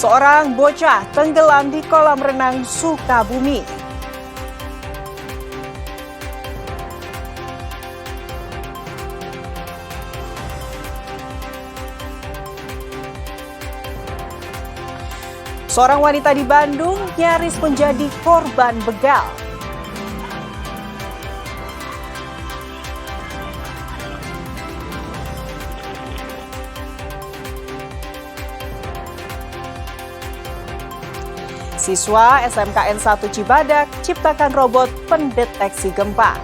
Seorang bocah tenggelam di kolam renang Sukabumi. Seorang wanita di Bandung nyaris menjadi korban begal. Siswa SMKN 1 Cibadak ciptakan robot pendeteksi gempa.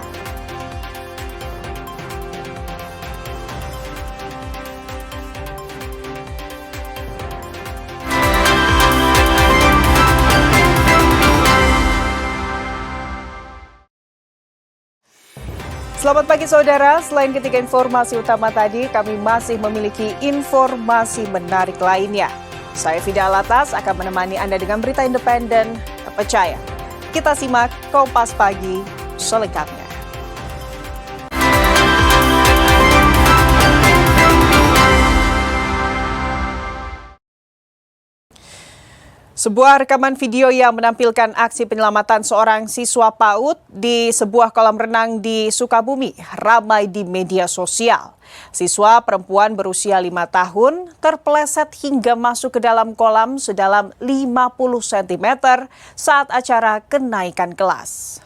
Selamat pagi saudara, selain ketiga informasi utama tadi, kami masih memiliki informasi menarik lainnya. Saya Fida Alatas akan menemani Anda dengan berita independen terpercaya. Kita simak Kompas Pagi selengkapnya. Sebuah rekaman video yang menampilkan aksi penyelamatan seorang siswa PAUD di sebuah kolam renang di Sukabumi ramai di media sosial. Siswa perempuan berusia 5 tahun terpeleset hingga masuk ke dalam kolam sedalam 50 cm saat acara kenaikan kelas.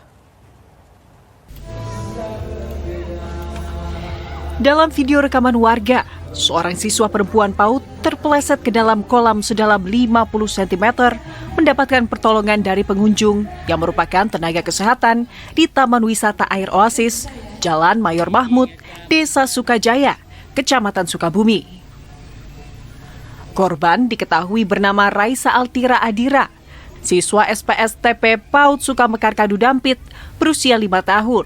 Dalam video rekaman warga, seorang siswa perempuan PAUD terpeleset ke dalam kolam sedalam 50 cm mendapatkan pertolongan dari pengunjung yang merupakan tenaga kesehatan di Taman Wisata Air Oasis, Jalan Mayor Mahmud, Desa Sukajaya, Kecamatan Sukabumi. Korban diketahui bernama Raisa Altira Adira, siswa SPS TP PAUD Sukamekar Kadu Dampit, berusia 5 tahun.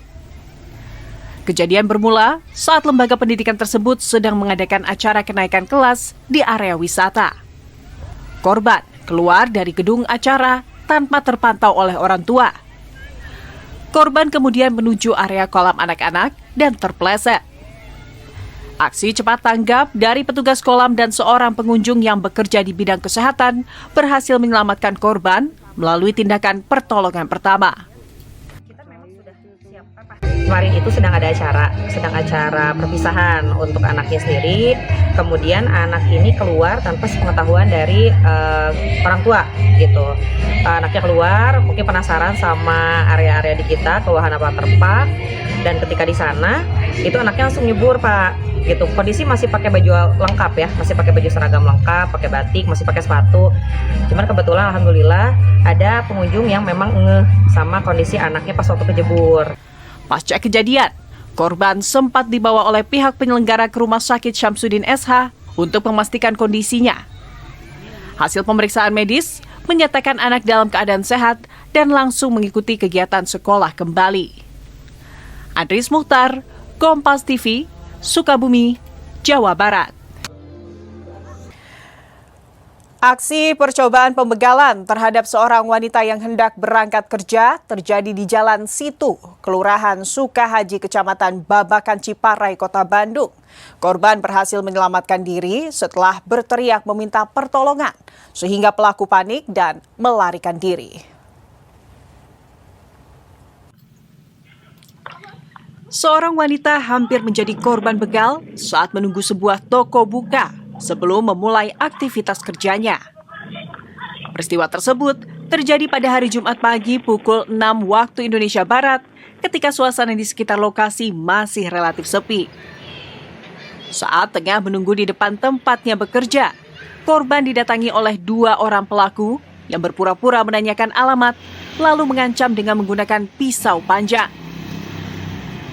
Kejadian bermula saat lembaga pendidikan tersebut sedang mengadakan acara kenaikan kelas di area wisata. Korban keluar dari gedung acara tanpa terpantau oleh orang tua. Korban kemudian menuju area kolam anak-anak dan terpeleset. Aksi cepat tanggap dari petugas kolam dan seorang pengunjung yang bekerja di bidang kesehatan berhasil menyelamatkan korban melalui tindakan pertolongan pertama. Kemarin itu sedang ada acara perpisahan untuk anaknya sendiri. Kemudian anak ini keluar tanpa sepengetahuan dari orang tua gitu. Anaknya keluar, mungkin penasaran sama area-area di kita, ke wahana waterpark, dan ketika di sana itu anaknya langsung nyebur, Pak. Gitu. Kondisi masih pakai baju lengkap ya, masih pakai baju seragam lengkap, pakai batik, masih pakai sepatu. Cuman kebetulan alhamdulillah ada pengunjung yang memang ngeh sama kondisi anaknya pas waktu kejebur. Pasca kejadian, korban sempat dibawa oleh pihak penyelenggara ke Rumah Sakit Syamsuddin SH untuk memastikan kondisinya. Hasil pemeriksaan medis menyatakan anak dalam keadaan sehat dan langsung mengikuti kegiatan sekolah kembali. Andris Muhtar, Kompas TV, Sukabumi, Jawa Barat. Aksi percobaan pembegalan terhadap seorang wanita yang hendak berangkat kerja terjadi di Jalan Situ, Kelurahan Sukahaji, Kecamatan Babakan Ciparai, Kota Bandung. Korban berhasil menyelamatkan diri setelah berteriak meminta pertolongan, sehingga pelaku panik dan melarikan diri. Seorang wanita hampir menjadi korban begal saat menunggu sebuah toko buka sebelum memulai aktivitas kerjanya. Peristiwa tersebut terjadi pada hari Jumat pagi pukul 6 waktu Indonesia Barat ketika suasana di sekitar lokasi masih relatif sepi. Saat tengah menunggu di depan tempatnya bekerja, korban didatangi oleh 2 orang pelaku yang berpura-pura menanyakan alamat lalu mengancam dengan menggunakan pisau panjang.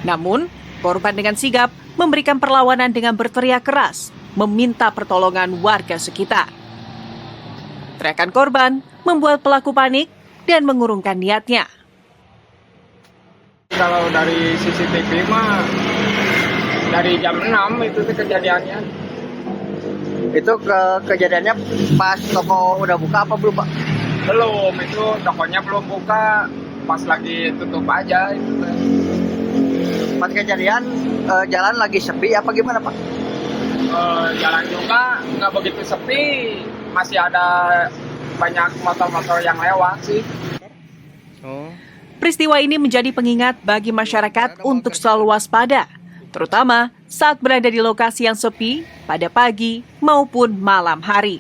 Namun, korban dengan sigap memberikan perlawanan dengan berteriak keras, meminta pertolongan warga sekitar. Teriakan korban membuat pelaku panik dan mengurungkan niatnya. Kalau dari CCTV mah dari jam 6 itu kejadiannya. Itu kejadiannya pas toko udah buka apa belum, Pak? Belum, itu tokonya belum buka, pas lagi tutup aja itu. Pas kejadian jalan lagi sepi apa gimana, Pak? Jalan juga nggak begitu sepi, masih ada banyak motor-motor yang lewat sih. Peristiwa ini menjadi pengingat bagi masyarakat untuk selalu waspada, terutama saat berada di lokasi yang sepi pada pagi maupun malam hari.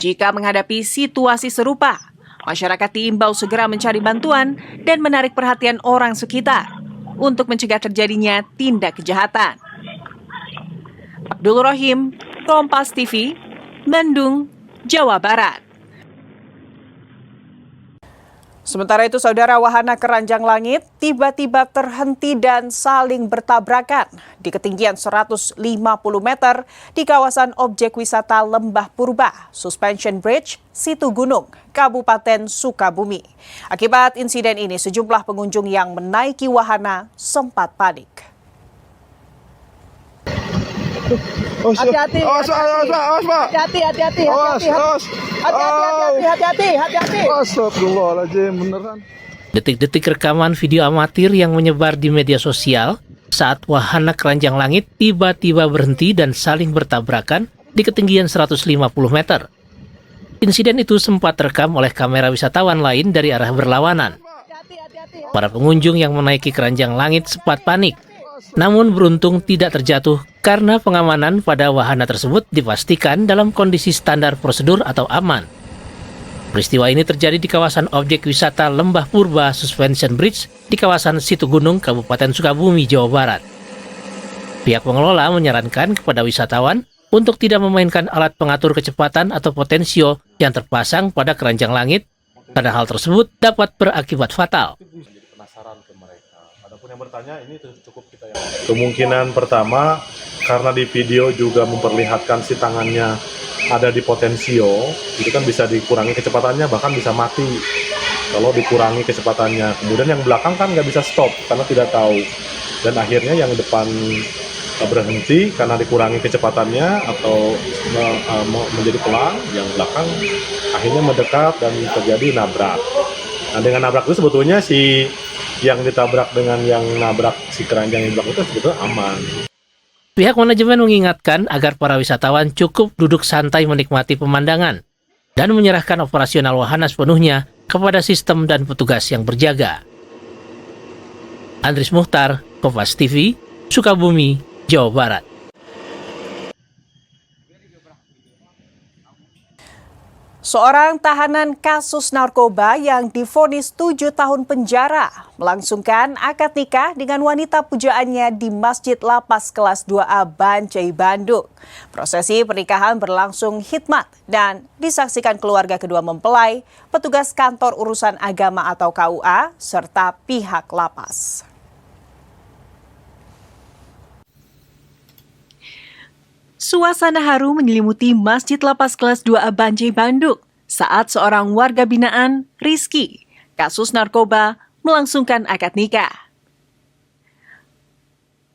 Jika menghadapi situasi serupa, masyarakat diimbau segera mencari bantuan dan menarik perhatian orang sekitar untuk mencegah terjadinya tindak kejahatan. Abdul Rohim, Kompas TV, Bandung, Jawa Barat. Sementara itu, saudara, wahana keranjang langit tiba-tiba terhenti dan saling bertabrakan di ketinggian 150 meter di kawasan objek wisata Lembah Purba, Suspension Bridge, Situ Gunung, Kabupaten Sukabumi. Akibat insiden ini, sejumlah pengunjung yang menaiki wahana sempat panik. Hati-hati, Astagfirullahaladzim, beneran. Detik-detik rekaman video amatir yang menyebar di media sosial saat wahana keranjang langit tiba-tiba berhenti dan saling bertabrakan di ketinggian 150 meter. Insiden itu sempat terekam oleh kamera wisatawan lain dari arah berlawanan. Para pengunjung yang menaiki keranjang langit sempat panik, namun beruntung tidak terjatuh karena pengamanan pada wahana tersebut dipastikan dalam kondisi standar prosedur atau aman. Peristiwa ini terjadi di kawasan objek wisata Lembah Purba Suspension Bridge di kawasan Situ Gunung, Kabupaten Sukabumi, Jawa Barat. Pihak pengelola menyarankan kepada wisatawan untuk tidak memainkan alat pengatur kecepatan atau potensio yang terpasang pada keranjang langit, karena hal tersebut dapat berakibat fatal. Adapun yang bertanya ini cukup kita ya. Kemungkinan pertama karena di video juga memperlihatkan si tangannya ada di potensio, itu kan bisa dikurangi kecepatannya, bahkan bisa mati kalau dikurangi kecepatannya. Kemudian yang belakang kan nggak bisa stop karena tidak tahu, dan akhirnya yang depan berhenti karena dikurangi kecepatannya atau menjadi pelan, yang belakang akhirnya mendekat dan terjadi nabrak. Nah, dengan nabrak itu sebetulnya si yang ditabrak dengan yang nabrak si keranjang yang belakang itu sebetulnya aman. Pihak manajemen mengingatkan agar para wisatawan cukup duduk santai menikmati pemandangan dan menyerahkan operasional wahana sepenuhnya kepada sistem dan petugas yang berjaga. Andris Muhtar, Kompas TV, Sukabumi, Jawa Barat. Seorang tahanan kasus narkoba yang divonis 7 tahun penjara melangsungkan akad nikah dengan wanita pujaannya di Masjid Lapas Kelas 2A Bancai, Bandung. Prosesi pernikahan berlangsung khidmat dan disaksikan keluarga kedua mempelai, petugas kantor urusan agama atau KUA, serta pihak lapas. Suasana haru menyelimuti Masjid Lapas Kelas 2A Bancai, Bandung saat seorang warga binaan, Rizky, kasus narkoba, melangsungkan akad nikah.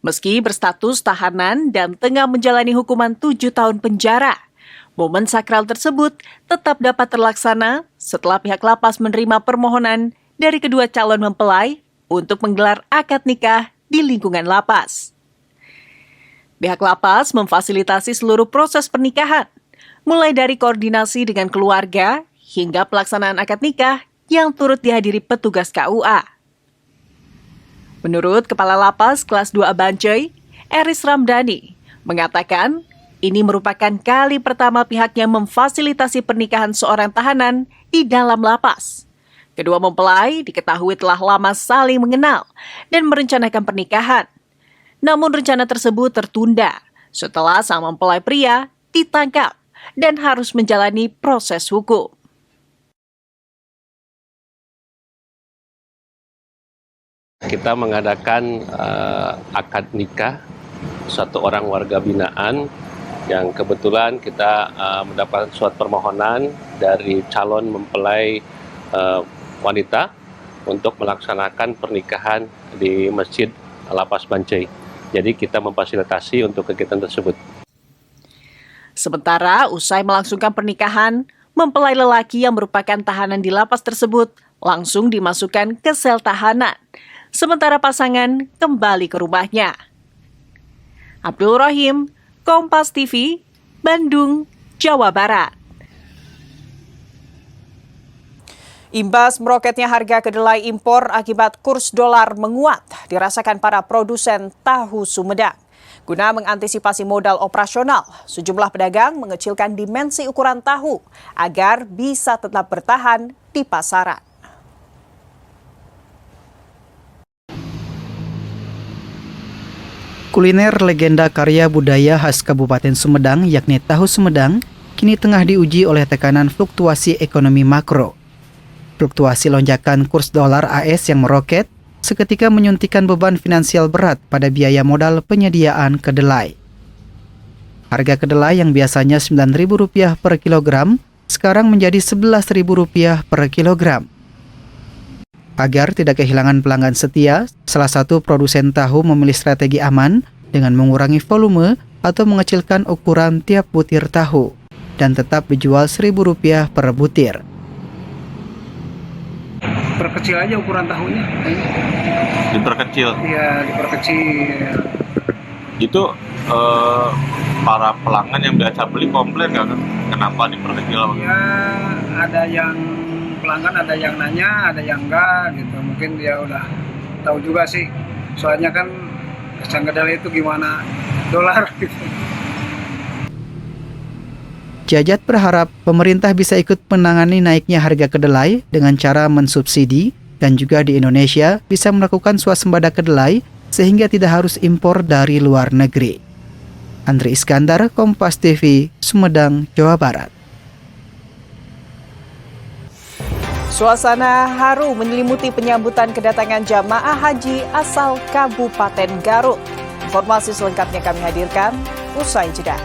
Meski berstatus tahanan dan tengah menjalani hukuman 7 tahun penjara, momen sakral tersebut tetap dapat terlaksana setelah pihak lapas menerima permohonan dari kedua calon mempelai untuk menggelar akad nikah di lingkungan lapas. Pihak lapas memfasilitasi seluruh proses pernikahan, mulai dari koordinasi dengan keluarga hingga pelaksanaan akad nikah yang turut dihadiri petugas KUA. Menurut Kepala Lapas Kelas 2A Bancai, Eris Ramdhani, mengatakan ini merupakan kali pertama pihaknya memfasilitasi pernikahan seorang tahanan di dalam lapas. Kedua mempelai diketahui telah lama saling mengenal dan merencanakan pernikahan. Namun rencana tersebut tertunda setelah sang mempelai pria ditangkap dan harus menjalani proses hukum. Kita mengadakan akad nikah satu orang warga binaan yang kebetulan kita mendapatkan surat permohonan dari calon mempelai wanita untuk melaksanakan pernikahan di Masjid Lapas Bancai. Jadi kita memfasilitasi untuk kegiatan tersebut. Sementara usai melangsungkan pernikahan, mempelai lelaki yang merupakan tahanan di lapas tersebut langsung dimasukkan ke sel tahanan. Sementara pasangan kembali ke rumahnya. Abdul Rohim, Kompas TV, Bandung, Jawa Barat. Imbas meroketnya harga kedelai impor akibat kurs dolar menguat dirasakan para produsen tahu Sumedang. Guna mengantisipasi modal operasional, sejumlah pedagang mengecilkan dimensi ukuran tahu agar bisa tetap bertahan di pasaran. Kuliner legenda karya budaya khas Kabupaten Sumedang yakni tahu Sumedang kini tengah diuji oleh tekanan fluktuasi ekonomi makro. Fluktuasi lonjakan kurs dolar AS yang meroket seketika menyuntikkan beban finansial berat pada biaya modal penyediaan kedelai. Harga kedelai yang biasanya Rp9.000 per kilogram sekarang menjadi Rp11.000 per kilogram. Agar tidak kehilangan pelanggan setia, salah satu produsen tahu memilih strategi aman dengan mengurangi volume atau mengecilkan ukuran tiap butir tahu dan tetap dijual Rp1.000 per butir. Perkecil aja ukuran tahunya. Diperkecil. Iya, diperkecil. Itu para pelanggan yang biasa beli komplain nggak kan? Kenapa diperkecil? Ya, ada yang pelanggan, ada yang nanya, ada yang enggak gitu. Mungkin dia udah tahu juga sih. Soalnya kan kacang kedelai itu gimana dolar gitu. Jajat berharap pemerintah bisa ikut menangani naiknya harga kedelai dengan cara mensubsidi dan juga di Indonesia bisa melakukan swasembada kedelai sehingga tidak harus impor dari luar negeri. Andri Iskandar, Kompas TV, Sumedang, Jawa Barat. Suasana haru menyelimuti penyambutan kedatangan jamaah haji asal Kabupaten Garut. Informasi selengkapnya kami hadirkan usai jeda.